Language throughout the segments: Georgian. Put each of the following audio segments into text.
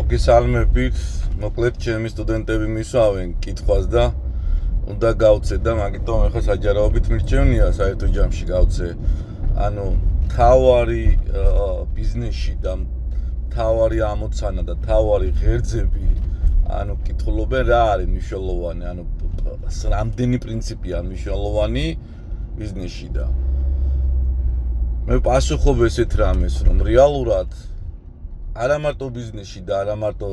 მოგესალმებით, მოკლედ ჩემი სტუდენტები მისვავენ კითხვას და უნდა გავცე და მაგიტომ ახლა საჯარაობით მირჩევნია საერთო ჯამში გავცე. ანუ თავარი ბიზნესში და თავარი ამოცანა და თავარი ღერძები, ანუ კითხულობენ რა არის მნიშვნელოვანი, ანუ რამდენი პრინციპია მნიშვნელოვანი ბიზნესში და მე პასუხობ ესეთ რამეს, რომ რეალურად არა მარტო ბიზნესში და არა მარტო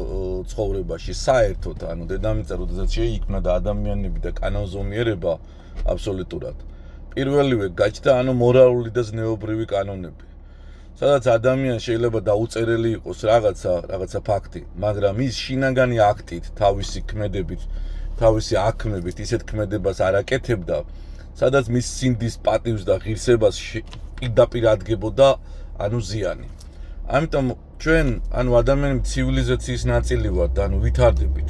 ცხოვრებაში, საერთოდ, ანუ დედამიწა როდესაც შეიქმნა და ადამიანები და კანონზომიერება აბსოლუტურად. პირველივე გაჩნდა ანუ მორალური და ზნეობრივი კანონები. სადაც ადამიანს შეიძლება დაუწერელი იყოს რაღაცა ფაქტი, მაგრამ ის შინაგანი აქტით, თავისი ქმედებით, თავისი აქმებით ისეთ ქმედებას არ აკეთებდა, სადაც მის სინდის პატივს და ღირსებას პირდაპირ ადგებოდა ანუ ზიანი. ამიტომ ჩვენ, ანუ ადამიანები ცივილიზაციის ნაწილი ვართ, ანუ ვითარდებით.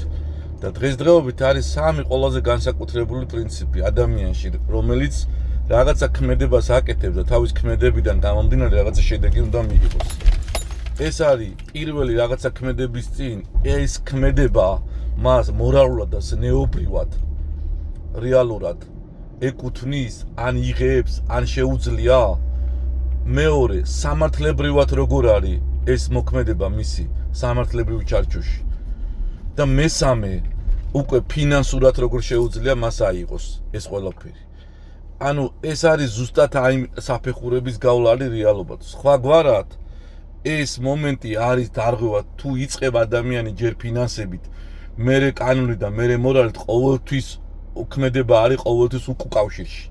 და დღესდღეობით არის სამი ყველაზე განსაკუთრებული პრინციპი ადამიანში, რომელიც რაღაცა ქმედებას აკეთებს და თავის ქმედებიდან გამომდინარე რაღაცა შედეგი უნდა მიიღოს. ეს არის პირველი რაღაცა ქმედების წინ, ეს ქმედება მას მორალურად და ზნეობრივად რეალურად ეკუთვნის, ან იღებს, ან შეუძლია. მეორე, სამართლებრივად როგორ არის ეს მოქმედება მისი სამართლებრივი ჩარჩოში. და მესამე, უკვე ფინანსურად როგორ შეუძლია მას აიღოს ეს ყველაფერი. ანუ ეს არის ზუსტად აი საფეხურების გავლა არის რეალობად. სხვაგვარად ეს მომენტი არის დარღვევა თუ იწყება ადამიანი ჯერ ფინანსებით, მერე კანონით და მერე მორალით ყოველთვის ქმედება არის ყოველთვის უკავშირში.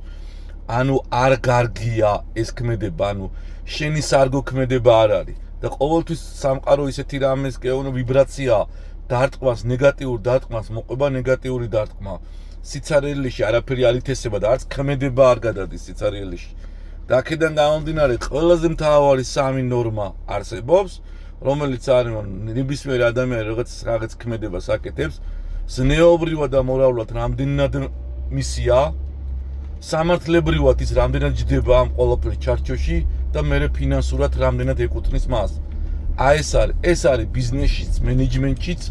ანუ არ გარგია ეს ქმედება, ანუ შენი სარგო ქმედება არ არის და ყოველთვის სამყარო ისეთი რამეს გეუბნება ვიბრაცია დარტყმას, ნეგატიურ დარტყმას მოყვება ნეგატიური დარტყმა. სიცარიელეში არაფერი არ ითესება და არც ქმედება არ გადადის სიცარიელეში. და აქედან გამომდინარე ყველაზე მთავარი სამი ნორმა არსებობს, რომელიც არის ნებისმიერ ადამიანს რაღაც ქმედებას აკეთებს, ზნეობრივად და მორალურად რამდენად მისია, სამართლებრივად ის რამდენად ჯდება ამ ყველაფრის ჩარჩოში და მერე ფინანსურად რამდენად ეკუთვნის მას. ეს არის ბიზნესშიც, მენეჯმენტშიც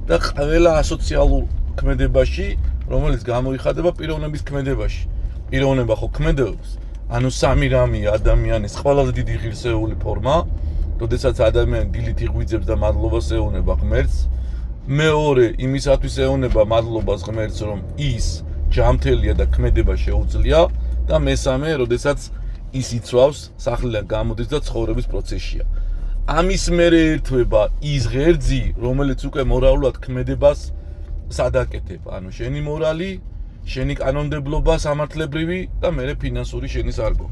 და ყველა ასოციალურ ქმედებაში, რომელიც გამოიხატება პიროვნების ქმედებაში. პიროვნება ხო ქმედებს, ანუ სამი რამეა ადამიანის ყველაზე დიდი ღირსეული ფორმა, როდესაც ადამიანი დილით იღვიძებს და მადლობას ეუბნება ღმერთს. მეორე, იმისათვის ეუბნება მადლობას ღმერთს, რომ ის ჯანმრთელია და ქმედება შეუძლია და მესამე, როდესაც ის იცვავს, სახლიდან გამოდის და ცხოვრების პროცესშია. ამის მერე ერთვება ის ღერძი, რომელიც უკვე მორალურად ქმედებას სადაკეთებ, ანუ შენი მორალი, შენი კანონმდებლობა სამართლებრივი და მერე ფინანსური შენი სარგო.